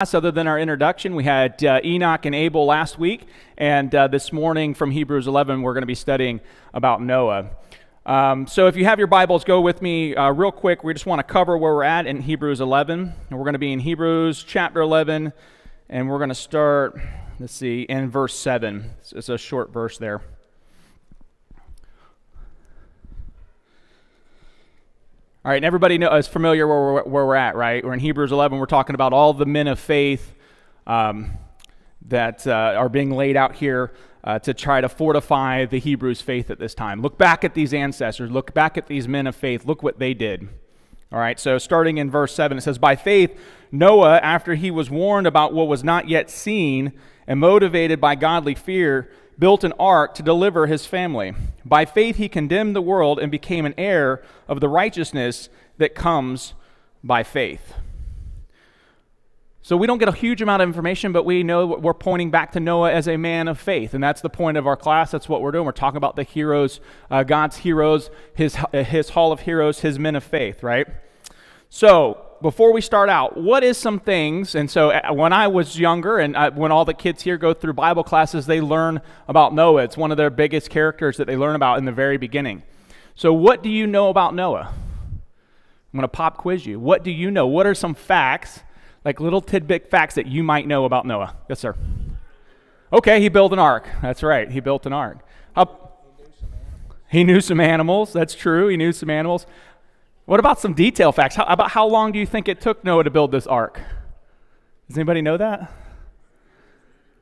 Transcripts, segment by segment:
Other than our introduction, we had Enoch and Abel last week, and this morning from Hebrews 11, we're going to be studying about Noah. So if you have your Bibles, go with me real quick. We just want to cover where we're at in Hebrews 11. And we're going to be in Hebrews chapter 11, and we're going to start, in verse 7. It's a short verse there. All right, and everybody is familiar where we're at, right? We're in Hebrews 11. We're talking about all the men of faith that are being laid out here to try to fortify the Hebrews' faith at this time. Look back at these ancestors. Look back at these men of faith. Look what they did. All right, so starting in verse 7, it says, "By faith, Noah, after he was warned about what was not yet seen and motivated by godly fear, built an ark to deliver his family. By faith he condemned the world and became an heir of the righteousness that comes by faith." So we don't get a huge amount of information, but we know we're pointing back to Noah as a man of faith, and that's the point of our class. That's what we're doing. We're talking about the heroes, God's heroes, his hall of heroes, his men of faith, right? So before we start out, what is some things, and so when I was younger and when all the kids here go through Bible classes, they learn about Noah. It's one of their biggest characters that they learn about in the very beginning. So what do you know about Noah? I'm going to pop quiz you. What do you know? What are some facts, like little tidbit facts that you might know about Noah? Yes, sir. Okay, he built an ark. That's right, he built an ark. He knew some animals. That's true, he knew some animals. What about some detail facts? About how long do you think it took Noah to build this ark? Does anybody know that?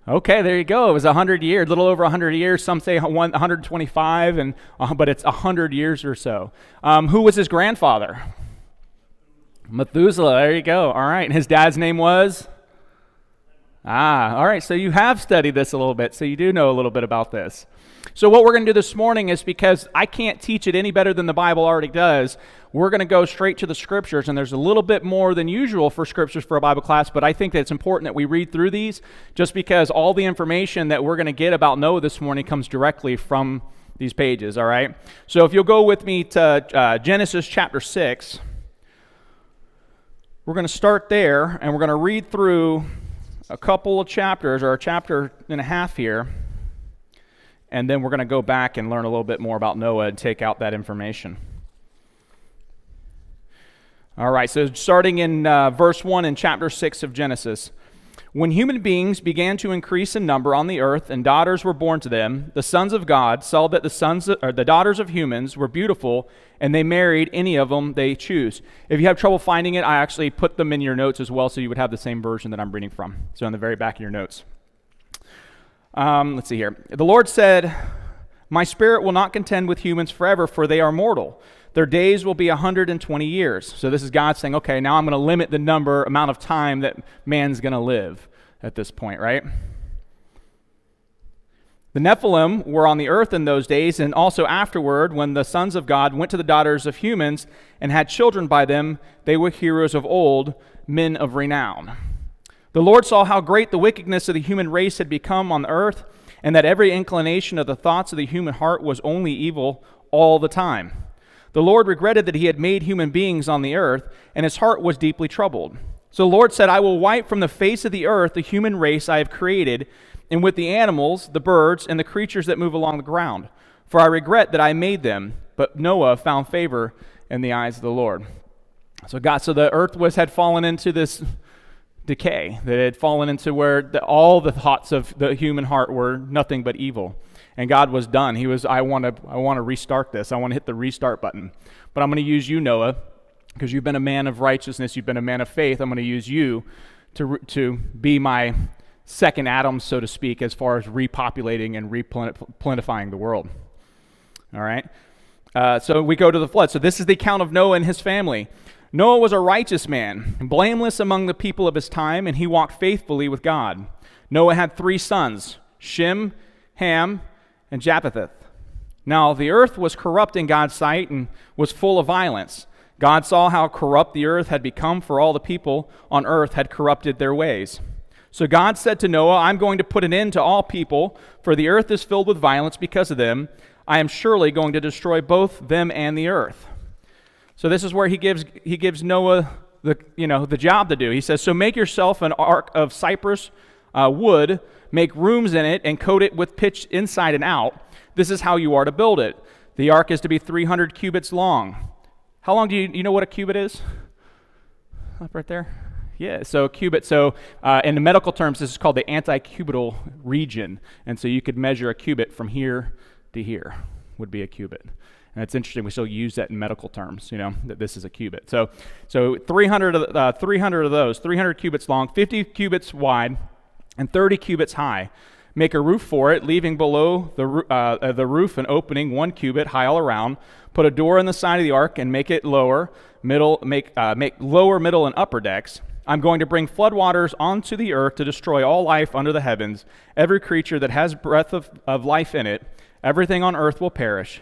Okay, there you go. It was 100 years, a little over 100 years. Some say 125, but it's 100 years or so. Who was his grandfather? Methuselah. There you go. All right. And his dad's name was? All right. So you have studied this a little bit, so you do know a little bit about this. So what we're going to do this morning is, because I can't teach it any better than the Bible already does, we're going to go straight to the Scriptures, and there's a little bit more than usual for Scriptures for a Bible class, but I think that it's important that we read through these, just because all the information that we're going to get about Noah this morning comes directly from these pages, all right? So if you'll go with me to Genesis chapter 6, we're going to start there, and we're going to read through a couple of chapters, or a chapter and a half here, and then we're going to go back and learn a little bit more about Noah and take out that information. All right, so starting in verse 1 in chapter 6 of Genesis. "When human beings began to increase in number on the earth and daughters were born to them, the sons of God saw that the daughters of humans were beautiful, and they married any of them they choose." If you have trouble finding it, I actually put them in your notes as well, so you would have the same version that I'm reading from. So on the very back of your notes. Let's see here. "The Lord said, 'My spirit will not contend with humans forever, for they are mortal. Their days will be 120 years. So this is God saying, okay, now I'm going to limit the amount of time that man's going to live at this point, right? "The Nephilim were on the earth in those days, and also afterward, when the sons of God went to the daughters of humans and had children by them, they were heroes of old, men of renown. The Lord saw how great the wickedness of the human race had become on the earth, and that every inclination of the thoughts of the human heart was only evil all the time. The Lord regretted that he had made human beings on the earth, and his heart was deeply troubled. So the Lord said, 'I will wipe from the face of the earth the human race I have created, and with the animals, the birds, and the creatures that move along the ground. For I regret that I made them.' But Noah found favor in the eyes of the Lord." So the earth had fallen into this decay, that had fallen into where all the thoughts of the human heart were nothing but evil. And God was done. He was, I want to restart this. I want to hit the restart button. But I'm going to use you, Noah, because you've been a man of righteousness. You've been a man of faith. I'm going to use you to be my second Adam, so to speak, as far as repopulating and replenifying the world. All right. So we go to the flood. So this is the account of Noah and his family. "Noah was a righteous man, blameless among the people of his time, and he walked faithfully with God. Noah had 3 sons, Shem, Ham, and Japheth. Now the earth was corrupt in God's sight and was full of violence. God saw how corrupt the earth had become, for all the people on earth had corrupted their ways. So God said to Noah, 'I'm going to put an end to all people, for the earth is filled with violence because of them. I am surely going to destroy both them and the earth.'" So this is where he gives Noah the job to do. He says, so make yourself an ark of cypress wood, make rooms in it, and coat it with pitch inside and out. This is how you are to build it. The ark is to be 300 cubits long. How long do you know what a cubit is? Up right there? Yeah, so a cubit. So in the medical terms, this is called the anticubital region. And so you could measure a cubit from here to here would be a cubit. And it's interesting, we still use that in medical terms, that this is a cubit. So 300 of those, 300 cubits long, 50 cubits wide, and 30 cubits high. Make a roof for it, leaving below the roof an opening 1 cubit high all around. Put a door in the side of the ark and make it lower, make lower, middle, and upper decks. I'm going to bring floodwaters onto the earth to destroy all life under the heavens. Every creature that has breath of life in it, everything on earth will perish.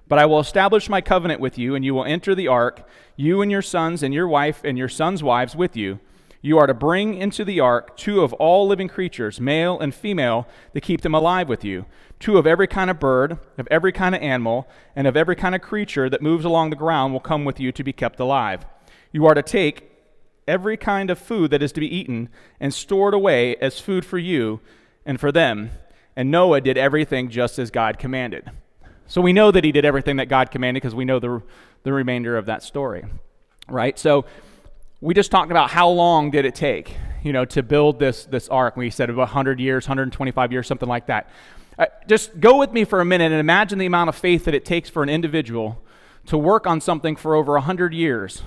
But I will establish my covenant with you, and you will enter the ark, you and your sons and your wife and your sons' wives with you. You are to bring into the ark 2 of all living creatures, male and female, to keep them alive with you. 2 of every kind of bird, of every kind of animal, and of every kind of creature that moves along the ground will come with you to be kept alive. You are to take every kind of food that is to be eaten and stored away as food for you and for them. And Noah did everything just as God commanded. So we know that he did everything that God commanded because we know the remainder of that story, right? So we just talked about how long did it take, to build this ark. We said about 100 years, 125 years, something like that. Just go with me for a minute and imagine the amount of faith that it takes for an individual to work on something for over 100 years,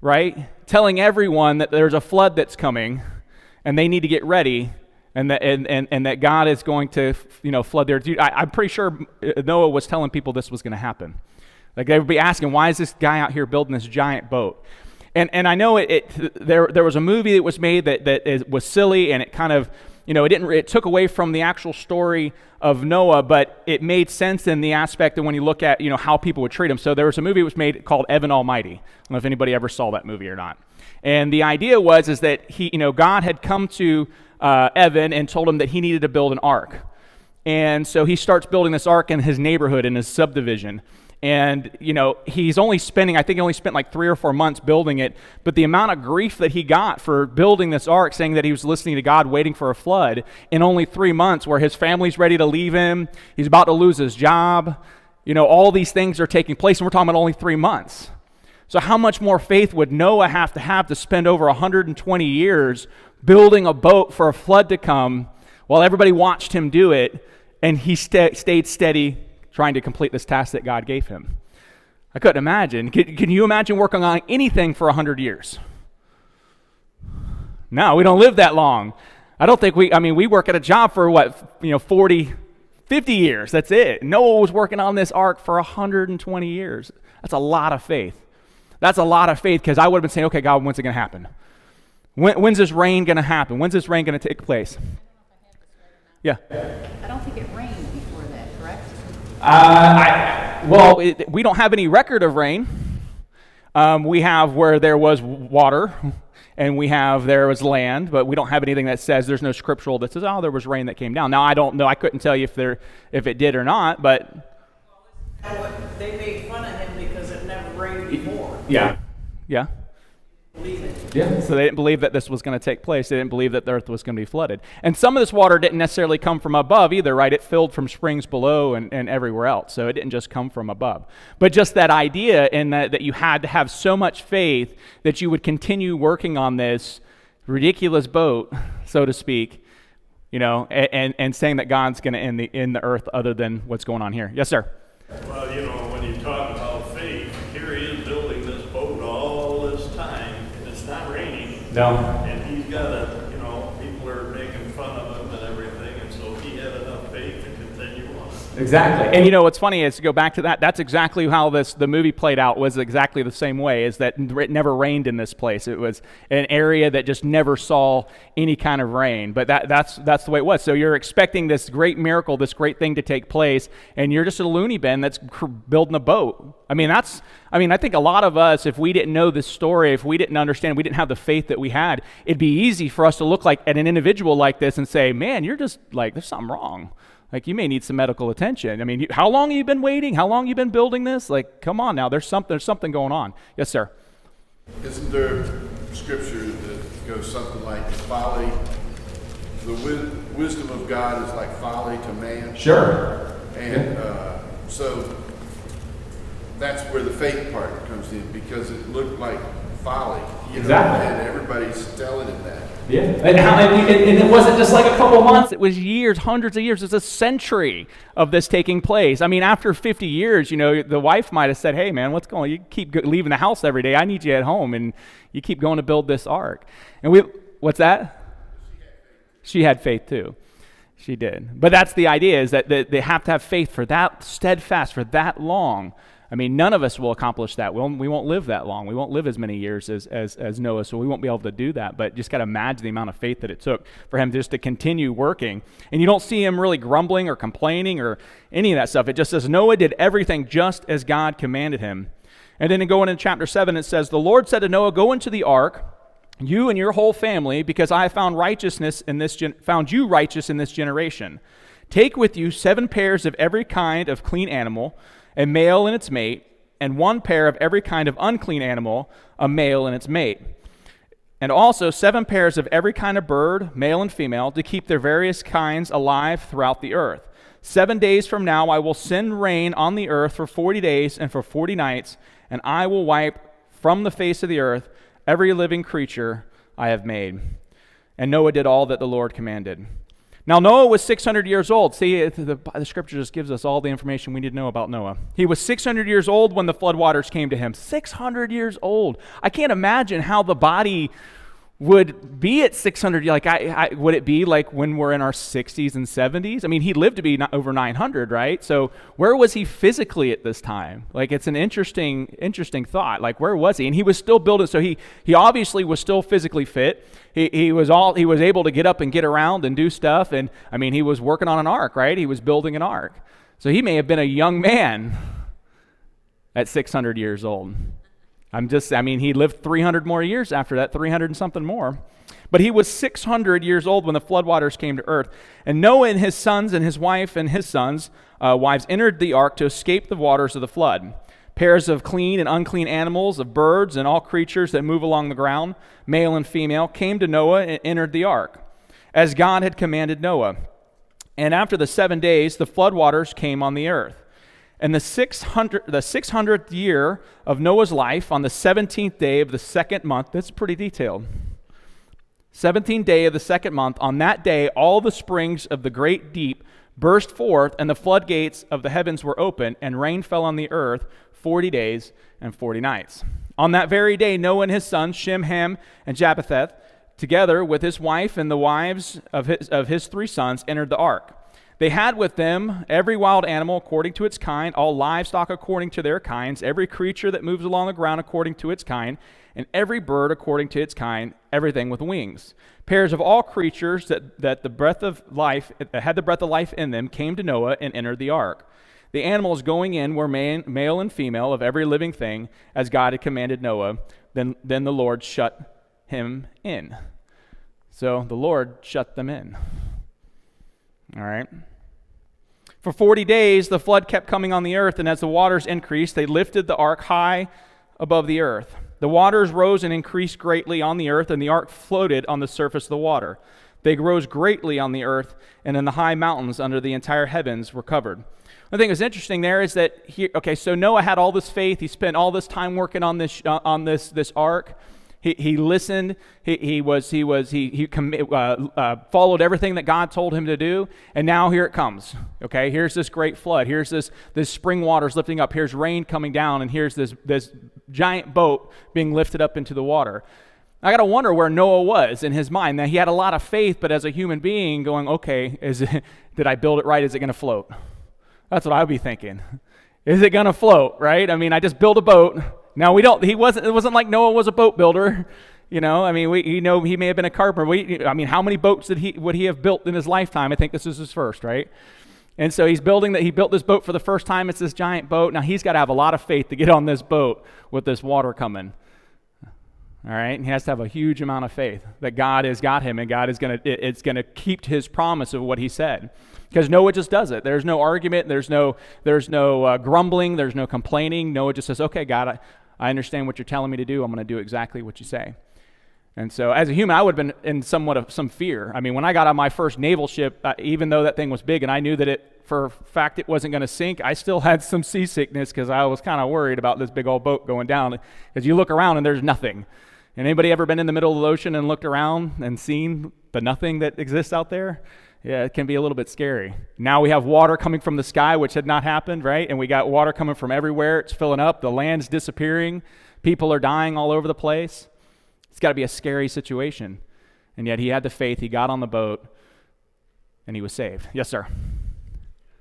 right? Telling everyone that there's a flood that's coming and they need to get ready. And that God is going to, flood their. I'm pretty sure Noah was telling people this was going to happen. Like they would be asking, why is this guy out here building this giant boat? And I know there was a movie that was made that was silly, and it kind of, it took away from the actual story of Noah, but it made sense in the aspect that when you look at, how people would treat him. So there was a movie that was made called Evan Almighty. I don't know if anybody ever saw that movie or not. And the idea is that God had come to Evan and told him that he needed to build an ark. And so he starts building this ark in his neighborhood, in his subdivision. And, he's only spent like 3 or 4 months building it. But the amount of grief that he got for building this ark, saying that he was listening to God, waiting for a flood, in only 3 months, where his family's ready to leave him, he's about to lose his job. All these things are taking place, and we're talking about only 3 months. So how much more faith would Noah have to spend over 120 years building a boat for a flood to come while everybody watched him do it, and he stayed steady trying to complete this task that God gave him? I couldn't imagine. Can you imagine working on anything for 100 years? No, we don't live that long. I don't think we work at a job for 40, 50 years. That's it. Noah was working on this ark for 120 years. That's a lot of faith. That's a lot of faith, because I would have been saying, okay, God, when's it going to happen? When's this rain going to happen? When's this rain going to take place? Yeah. I don't think it rained before that, correct? We don't have any record of rain. We have where there was water, and there was land, but we don't have anything that says, there's no scriptural that says, there was rain that came down. Now, I don't know. I couldn't tell you if it did or not, but... They made fun of him because it never rained before. Yeah. Believe it. Yeah. So they didn't believe that this was going to take place. They didn't believe that the earth was going to be flooded. And some of this water didn't necessarily come from above either, right? It filled from springs below and everywhere else. So it didn't just come from above. But just that idea in that you had to have so much faith that you would continue working on this ridiculous boat, so to speak, and saying that God's going to end the earth other than what's going on here. Yes, sir. Well, when you talk about faith, here he is building this boat all this time, and it's not raining. No. And he's got people are making fun of him and everything, and so he had enough faith to continue on. Exactly. And what's funny is, to go back to that's exactly how the movie played out, was exactly the same way, is that it never rained in this place. It was an area that just never saw any kind of rain. But that's the way it was. So you're expecting this great miracle, this great thing to take place, and you're just a loony bin that's building a boat. I think a lot of us, if we didn't know this story, if we didn't understand, we didn't have the faith that we had, it'd be easy for us to look like at an individual like this and say, man, you're just like, there's something wrong. Like, you may need some medical attention. How long have you been waiting? How long have you been building this? Like, come on now, there's something going on. Yes, sir. Isn't there scripture that goes something like folly? The wisdom of God is like folly to man. Sure. And so that's where the faith part comes in, because it looked like folly. Exactly. And everybody's telling him that. Yeah, and it wasn't just like a couple months. It was years, hundreds of years. It's a century of this taking place. I mean, after 50 years, the wife might have said, hey, man, what's going on? You keep leaving the house every day. I need you at home, and you keep going to build this ark. And what's that? She had faith too. She did. But that's the idea, is that they have to have faith for that steadfast, for that long. I mean, none of us will accomplish that. We won't live that long. We won't live as many years as Noah, so we won't be able to do that. But just got to imagine the amount of faith that it took for him just to continue working. And you don't see him really grumbling or complaining or any of that stuff. It just says Noah did everything just as God commanded him. And then going into chapter 7, it says, the Lord said to Noah, go into the ark, you and your whole family, because I have found found you righteous in this generation. Take with you 7 pairs of every kind of clean animal, a male and its mate, and 1 pair of every kind of unclean animal, a male and its mate. And also 7 pairs of every kind of bird, male and female, to keep their various kinds alive throughout the earth. 7 days from now I will send rain on the earth for 40 days and for 40 nights, and I will wipe from the face of the earth every living creature I have made. And Noah did all that the Lord commanded. Now Noah was 600 years old. See, the scripture just gives us all the information we need to know about Noah. He was 600 years old when the floodwaters came to him. 600 years old. I can't imagine how the body would be at 600. Like, would it be like when we're in our 60s and 70s? I mean, he lived to be over 900, right? So where was he physically at this time? Like, it's an interesting thought. Like, where was he? And he was still building. So he obviously was still physically fit. He was able to get up and get around and do stuff. And I mean, he was working on an ark, right? He was building an ark. So he may have been a young man at 600 years old. He lived 300 more years after that, 300 and something more. But he was 600 years old when the floodwaters came to earth. And Noah and his sons and his wife and his sons' wives entered the ark to escape the waters of the flood. Pairs of clean and unclean animals, of birds and all creatures that move along the ground, male and female, came to Noah and entered the ark, as God had commanded Noah. And after the 7 days, the floodwaters came on the earth. And the 600th year of Noah's life, on the 17th day of the second month, that's pretty detailed. 17th day of the second month, on that day, all the springs of the great deep burst forth, and the floodgates of the heavens were opened, and rain fell on the earth 40 days and 40 nights. On that very day, Noah and his sons, Shem, Ham, and Japheth, together with his wife and the wives of his 3 sons, entered the ark. They had with them every wild animal according to its kind, all livestock according to their kinds, every creature that moves along the ground according to its kind, and every bird according to its kind, everything with wings. Pairs of all creatures that had the breath of life in them came to Noah and entered the ark. The animals going in were male and female of every living thing, as God had commanded Noah. Then the Lord shut him in. So the Lord shut them in. All right. For 40 days, the flood kept coming on the earth, and as the waters increased, they lifted the ark high above the earth. The waters rose and increased greatly on the earth, and the ark floated on the surface of the water. They rose greatly on the earth, and in the high mountains under the entire heavens were covered. The thing that's interesting there is that so Noah had all this faith. He spent all this time working on this ark. He listened. He followed everything that God told him to do, and now here it comes. Okay, here's this great flood. Here's this spring waters lifting up. Here's rain coming down, and here's this giant boat being lifted up into the water. I got to wonder where Noah was in his mind. Now, he had a lot of faith, but as a human being, going, okay, did I build it right? Is it going to float? That's what I would be thinking. Is it going to float? Right? I mean, I just built a boat. Now it wasn't like Noah was a boat builder, he may have been a carpenter. How many boats would he have built in his lifetime? I think this is his first, right? And so he built this boat for the first time. It's this giant boat. Now he's got to have a lot of faith to get on this boat with this water coming. All right, and he has to have a huge amount of faith that God has got him, and God is it's gonna keep his promise of what he said. Because Noah just does it. There's no argument. There's no grumbling. There's no complaining. Noah just says, "Okay, God, I understand what you're telling me to do. I'm going to do exactly what you say. And so as a human, I would have been in somewhat of some fear. I mean, when I got on my first naval ship, even though that thing was big and I knew that for a fact it wasn't going to sink, I still had some seasickness because I was kind of worried about this big old boat going down. Because you look around and there's nothing. And anybody ever been in the middle of the ocean and looked around and seen the nothing that exists out there? Yeah, it can be a little bit scary. Now we have water coming from the sky, which had not happened, right? And we got water coming from everywhere. It's filling up. The land's disappearing. People are dying all over the place. It's got to be a scary situation. And yet he had the faith. He got on the boat, and he was saved. Yes, sir.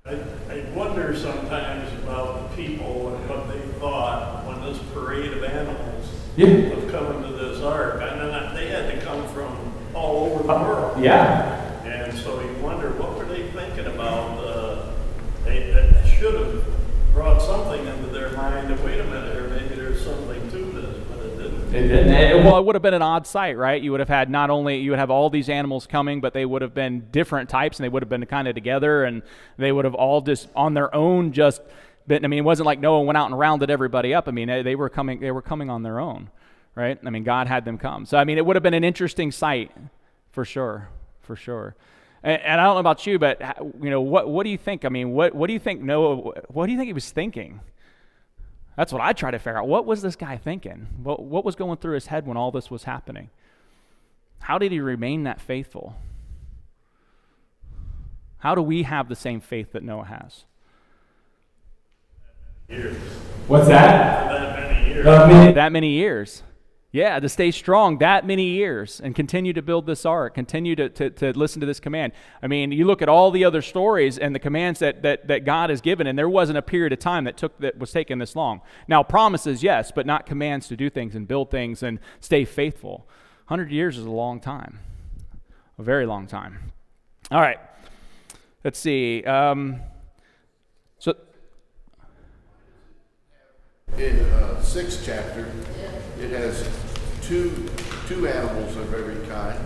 I wonder sometimes about the people and what they thought when this parade of animals was coming to this ark. And they had to come from all over the world. Yeah. And so you wonder, what were they thinking about? They should have brought something into their mind that, wait a minute, or maybe there's something to this, but it didn't. It didn't. Well, it would have been an odd sight, right? You would have had you would have all these animals coming, but they would have been different types, and they would have been kind of together, and they would have all just on their own just been, I mean, it wasn't like Noah went out and rounded everybody up. I mean, they were coming on their own, right? I mean, God had them come. So, I mean, it would have been an interesting sight for sure. And I don't know about you, but what do you think? I mean, what do you think Noah? What do you think he was thinking? That's what I try to figure out. What was this guy thinking? What was going through his head when all this was happening? How did he remain that faithful? How do we have the same faith that Noah has? Years. What's that? For that many years. That many years. Yeah, to stay strong that many years and continue to build this ark, continue to listen to this command. I mean, you look at all the other stories and the commands that God has given, and there wasn't a period of time that was taking this long. Now, promises, yes, but not commands to do things and build things and stay faithful. 100 years is a long time, a very long time. All right, let's see. So In 6th chapter, it has two animals of every kind,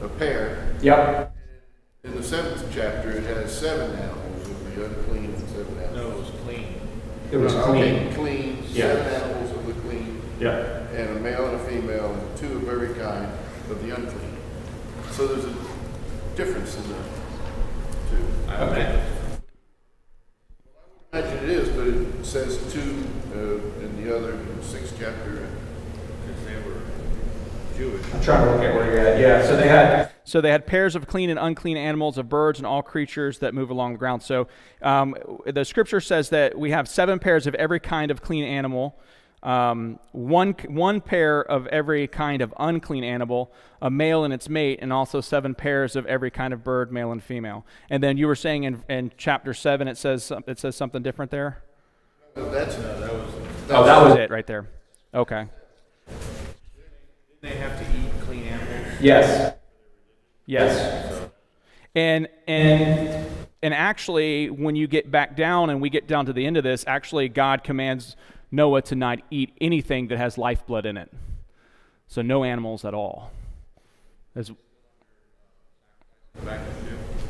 a pair. Yep. In the 7th chapter, it has 7 animals of the unclean and 7 animals. No, it was clean. It was Okay, clean, Yeah. 7 animals of the clean, Yeah. and a male and a female, and 2 of every kind of the unclean. So there's a difference in the two. Okay. I imagine it is, but it says 2 in the other, in the 6th chapter, because they were Jewish. I'm trying to look at where you're at. Yeah, so they had pairs of clean and unclean animals, of birds and all creatures that move along the ground. So the scripture says that we have 7 pairs of every kind of clean animal, one pair of every kind of unclean animal, a male and its mate, and also 7 pairs of every kind of bird, male and female. And then you were saying in chapter 7 it says something different there? That was it right there. Okay. Didn't they have to eat clean animals? Yes. And actually, when you get back down and we get down to the end of this, actually God commands Noah to not eat anything that has lifeblood in it. So no animals at all.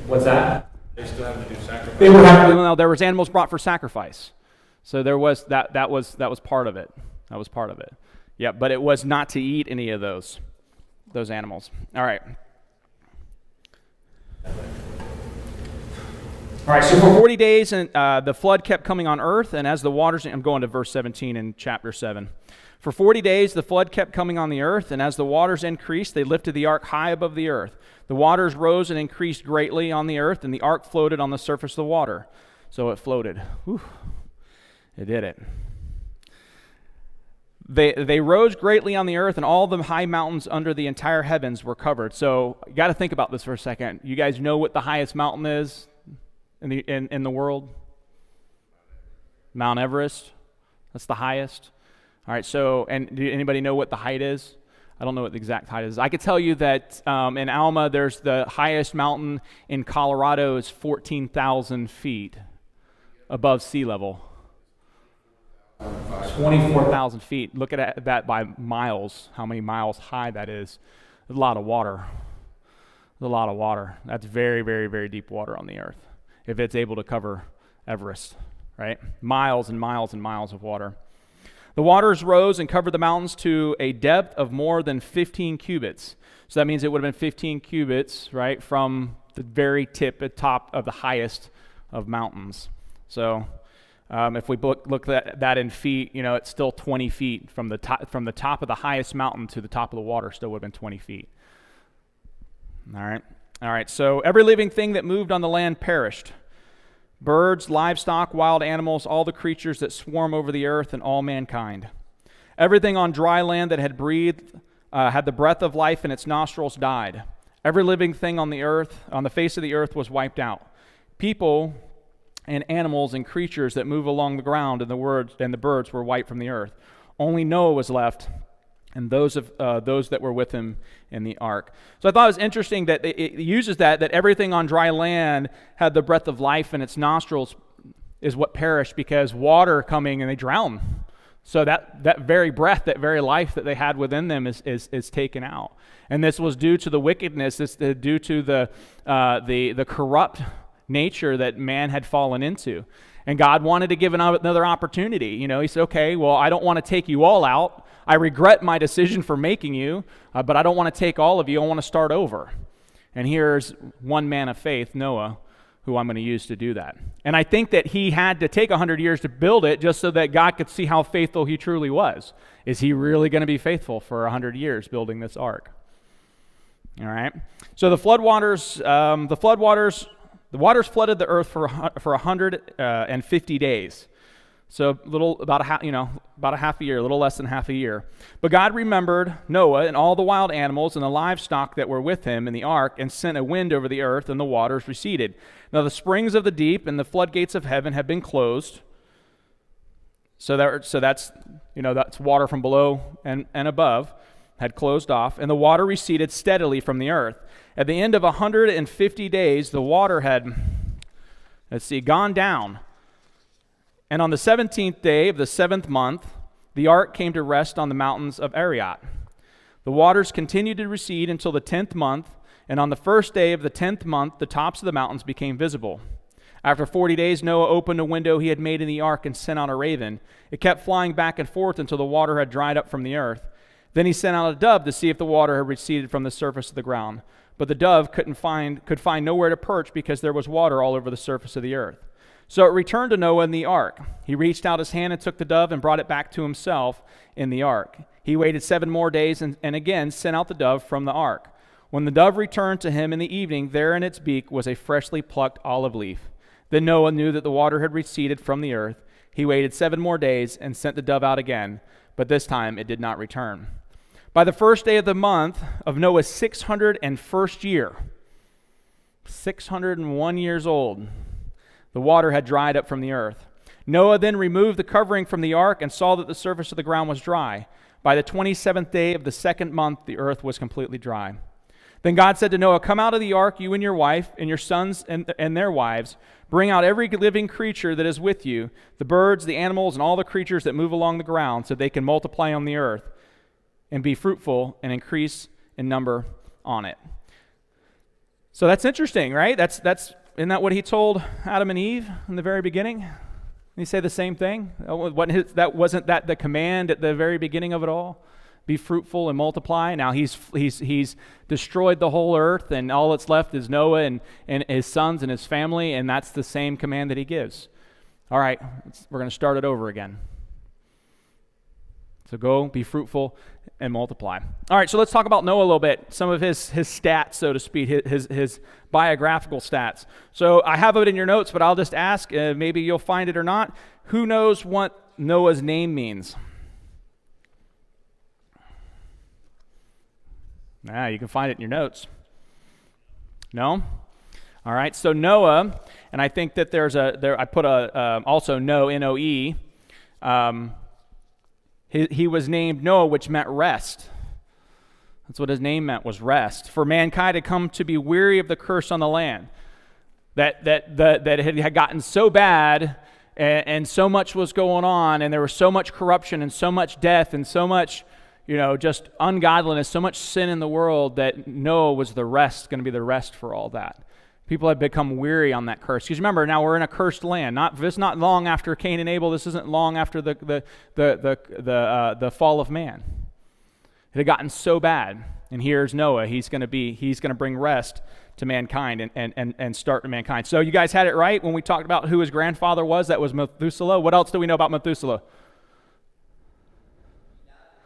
What's that? They still have to do sacrifice. There was animals brought for sacrifice. So there was that was part of it. That was part of it. Yeah, but it was not to eat any of those animals. All right. All right, so for 40 days, and the flood kept coming on earth, and as the waters, I'm going to verse 17 in chapter 7. For 40 days, the flood kept coming on the earth, and as the waters increased, they lifted the ark high above the earth. The waters rose and increased greatly on the earth, and the ark floated on the surface of the water. So it floated. Whew. It did it. They rose greatly on the earth, and all the high mountains under the entire heavens were covered. So you got to think about this for a second. You guys know what the highest mountain is in the world? Mount Everest. That's the highest. All right. So, and do anybody know what the height is? I don't know what the exact height is. I could tell you that in Alma, there's the highest mountain in Colorado is 14,000 feet above sea level. 24,000 feet. Look at that by miles, how many miles high that is. There's a lot of water. There's a lot of water. That's very, very, very deep water on the earth, if it's able to cover Everest, right? Miles and miles and miles of water. The waters rose and covered the mountains to a depth of more than 15 cubits. So that means it would have been 15 cubits, right, from the very top of the highest of mountains. So if we look at that in feet, it's still 20 feet from the top of the highest mountain to the top of the water. Still would have been 20 feet. All right. So every living thing that moved on the land perished: birds, livestock, wild animals, all the creatures that swarm over the earth, and all mankind. Everything on dry land that had breathed, had the breath of life in its nostrils, died. Every living thing on the face of the earth, was wiped out. People and animals and creatures that move along the ground and the birds were wiped from the earth. Only Noah was left, and those that were with him in the ark. So I thought it was interesting that it uses that everything on dry land had the breath of life in its nostrils is what perished, because water coming and they drown. So that very breath, that very life that they had within them is taken out. And this was due to the wickedness, due to the corrupt nature that man had fallen into. And God wanted to give another opportunity. He said, okay, well, I don't want to take you all out. I regret my decision for making you, but I don't want to take all of you. I want to start over. And here's one man of faith, Noah, who I'm going to use to do that. And I think that he had to take 100 years to build it just so that God could see how faithful he truly was. Is he really going to be faithful for 100 years building this ark? All right. So the waters flooded the earth for 150 days. So about a half a year, a little less than half a year. But God remembered Noah and all the wild animals and the livestock that were with him in the ark, and sent a wind over the earth, and the waters receded. Now the springs of the deep and the floodgates of heaven have been closed. So that's water from below and above had closed off, and the water receded steadily from the earth. At the end of 150 days, the water had, gone down. And on the 17th day of the 7th month, the ark came to rest on the mountains of Ararat. The waters continued to recede until the 10th month, and on the first day of the 10th month, the tops of the mountains became visible. After 40 days, Noah opened a window he had made in the ark and sent out a raven. It kept flying back and forth until the water had dried up from the earth. Then he sent out a dove to see if the water had receded from the surface of the ground. But the dove could find nowhere to perch, because there was water all over the surface of the earth. So it returned to Noah in the ark. He reached out his hand and took the dove and brought it back to himself in the ark. He waited 7 more days and again sent out the dove from the ark. When the dove returned to him in the evening, there in its beak was a freshly plucked olive leaf. Then Noah knew that the water had receded from the earth. He waited 7 more days and sent the dove out again, but this time it did not return. By the first day of the month of Noah's 601st year, 601 years old, the water had dried up from the earth. Noah then removed the covering from the ark and saw that the surface of the ground was dry. By the 27th day of the 2nd month, the earth was completely dry. Then God said to Noah, "Come out of the ark, you and your wife, and your sons and their wives. Bring out every living creature that is with you, the birds, the animals, and all the creatures that move along the ground, so they can multiply on the earth and be fruitful and increase in number on it." So that's interesting, right? Isn't that what he told Adam and Eve in the very beginning? Did he say the same thing? Wasn't that the command at the very beginning of it all? Be fruitful and multiply. Now he's destroyed the whole earth, and all that's left is Noah and his sons and his family, and that's the same command that he gives. All right, we're going to start it over again. So go, be fruitful, and multiply. All right, so let's talk about Noah a little bit. Some of his stats, so to speak, his biographical stats. So I have it in your notes, but I'll just ask, maybe you'll find it or not. Who knows what Noah's name means? You can find it in your notes. No? All right, so Noah, and I think that I put also Noe, N-O-E. He was named Noah, which meant rest. That's what his name meant, was rest. For mankind had come to be weary of the curse on the land. That it had gotten so bad, and so much was going on, and there was so much corruption and so much death and so much, just ungodliness, so much sin in the world, that Noah was going to be the rest for all that. People had become weary on that curse. Because remember, now we're in a cursed land. This is not long after Cain and Abel. This isn't long after the fall of man. It had gotten so bad. And here's Noah. He's going to bring rest to mankind and start to mankind. So you guys had it right when we talked about who his grandfather was. That was Methuselah. What else do we know about Methuselah?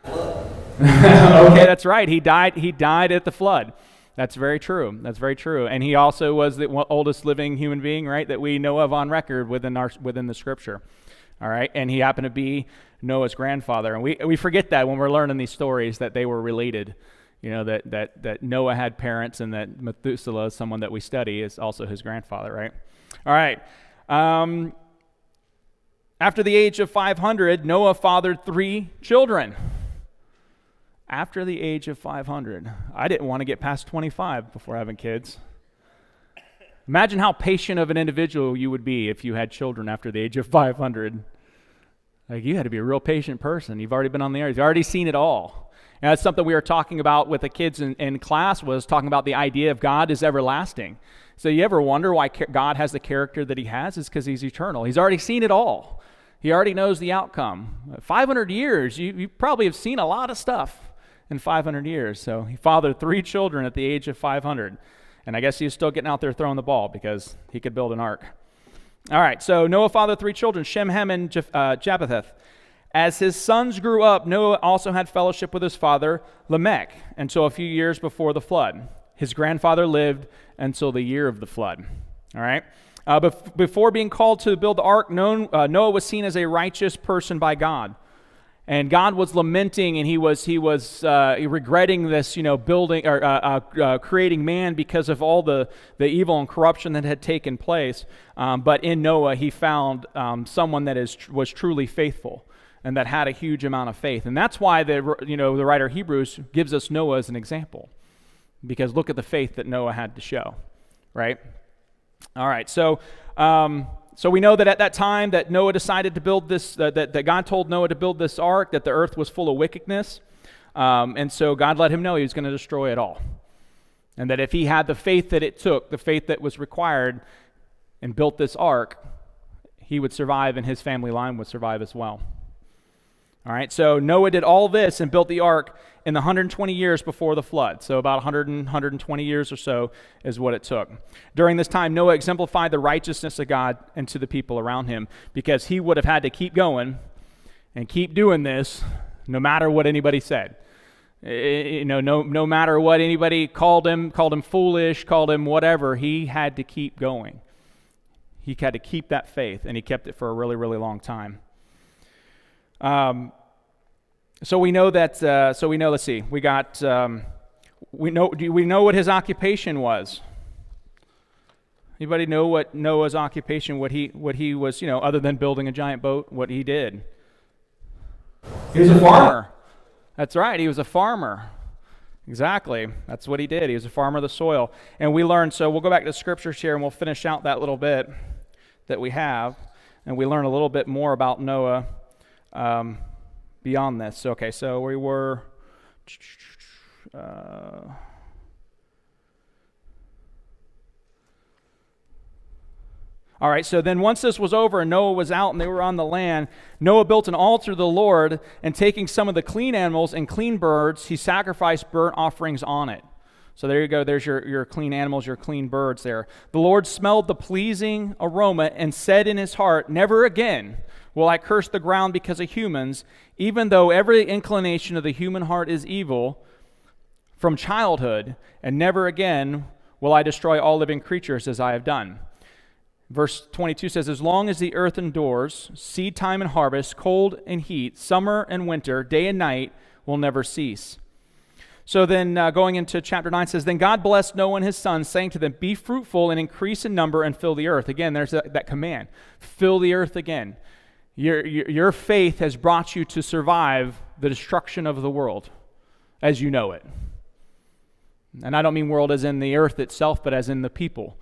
Okay, that's right. He died at the flood. That's very true. That's very true. And he also was the oldest living human being, right, that we know of on record within the Scripture. All right, and he happened to be Noah's grandfather, and we forget that when we're learning these stories that they were related. You know, that Noah had parents, and that Methuselah, someone that we study, is also his grandfather, right? All right. After the age of 500, Noah fathered 3 children. After the age of 500. I didn't want to get past 25 before having kids. Imagine how patient of an individual you would be if you had children after the age of 500. Like, you had to be a real patient person. You've already been on the earth. You've already seen it all. And that's something we were talking about with the kids in class, was talking about the idea of God is everlasting. So you ever wonder why God has the character that he has? It's because he's eternal. He's already seen it all. He already knows the outcome. 500 years, you probably have seen a lot of stuff in 500 years. So he fathered 3 children at the age of 500. And I guess he was still getting out there throwing the ball because he could build an ark. All right, so Noah fathered 3 children, Shem, Ham, and Japheth. As his sons grew up, Noah also had fellowship with his father Lamech until a few years before the flood. His grandfather lived until the year of the flood. All right. Before being called to build the ark, Noah was seen as a righteous person by God. And God was lamenting, and he was regretting this, building or creating man because of all the evil and corruption that had taken place. But in Noah, he found someone that was truly faithful and that had a huge amount of faith. And that's why the writer of Hebrews gives us Noah as an example, because look at the faith that Noah had to show, right? All right, so we know that at that time that Noah decided to build this, that God told Noah to build this ark, that the earth was full of wickedness. And so God let him know he was going to destroy it all. And that if he had the faith that it took, the faith that was required, and built this ark, he would survive and his family line would survive as well. All right, so Noah did all this and built the ark in the 120 years before the flood. So about 120 years or so is what it took. During this time, Noah exemplified the righteousness of God and to the people around him, because he would have had to keep going and keep doing this no matter what anybody said. No matter what anybody called him foolish, called him whatever, he had to keep going. He had to keep that faith, and he kept it for a really, really long time. So we know that. Let's see. We got. We know what his occupation was. Anybody know what Noah's occupation? What he was? Other than building a giant boat, what he did. He was a farmer. That's right. He was a farmer. Exactly. That's what he did. He was a farmer of the soil. And we learned. So we'll go back to the scriptures here, and we'll finish out that little bit that we have, and we learn a little bit more about Noah. Beyond this. Okay, so we were all right, so then once this was over and Noah was out and they were on the land, Noah built an altar to the Lord, and taking some of the clean animals and clean birds, he sacrificed burnt offerings on it. So there you go, there's your clean animals, your clean birds there. The Lord smelled the pleasing aroma and said in his heart, "Never again will I curse the ground because of humans, even though every inclination of the human heart is evil from childhood, and never again will I destroy all living creatures as I have done." Verse 22 says, "As long as the earth endures, seed time and harvest, cold and heat, summer and winter, day and night will never cease." So then going into chapter 9 says, "Then God blessed Noah and his sons, saying to them, 'Be fruitful and increase in number and fill the earth.'" Again, there's that command. Fill the earth again. Your faith has brought you to survive the destruction of the world as you know it. And I don't mean world as in the earth itself, but as in the people.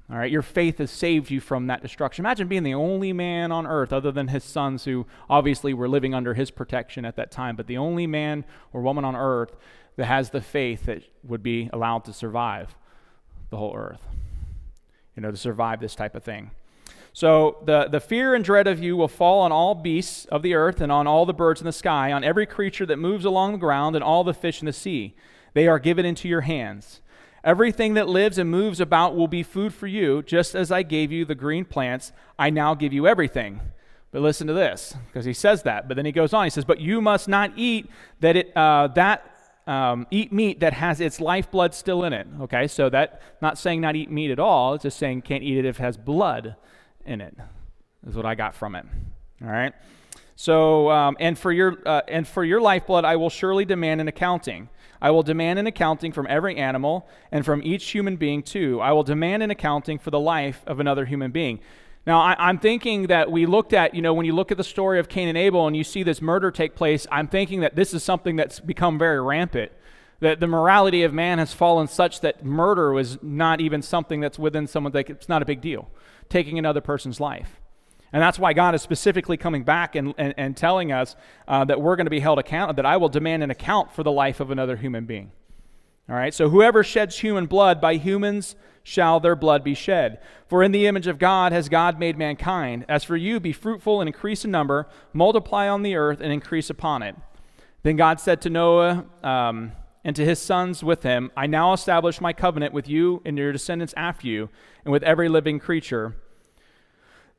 All right, your faith has saved you from that destruction. Imagine being the only man on earth, other than his sons who obviously were living under his protection at that time, but the only man or woman on earth that has the faith that would be allowed to survive the whole earth. to survive this type of thing. So the fear and dread of you will fall on all beasts of the earth and on all the birds in the sky, on every creature that moves along the ground and all the fish in the sea. They are given into your hands. Everything that lives and moves about will be food for you, just as I gave you the green plants, I now give you everything. But listen to this, because he says that, but then he goes on, he says, but you must not eat eat meat that has its lifeblood still in it. Okay, so that, not saying not eat meat at all, it's just saying can't eat it if it has blood in it, is what I got from it. All right. So, and for your lifeblood, I will surely demand an accounting. I will demand an accounting from every animal and from each human being too. I will demand an accounting for the life of another human being. Now, I'm thinking that we looked at, when you look at the story of Cain and Abel and you see this murder take place, I'm thinking that this is something that's become very rampant. That the morality of man has fallen such that murder was not even something that's within someone, like it's not a big deal, taking another person's life. And that's why God is specifically coming back and telling us that we're going to be held accountable, that I will demand an account for the life of another human being. All right, so whoever sheds human blood, by humans shall their blood be shed. For in the image of God has God made mankind. As for you, be fruitful and increase in number, multiply on the earth and increase upon it. Then God said to Noah and to his sons with him, I now establish my covenant with you and your descendants after you, and with every living creature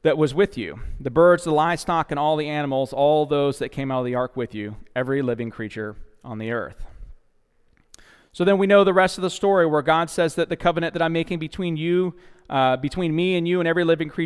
that was with you, the birds, the livestock, and all the animals, all those that came out of the ark with you, every living creature on the earth. So then we know the rest of the story where God says that the covenant that I'm making between me and you and every living creature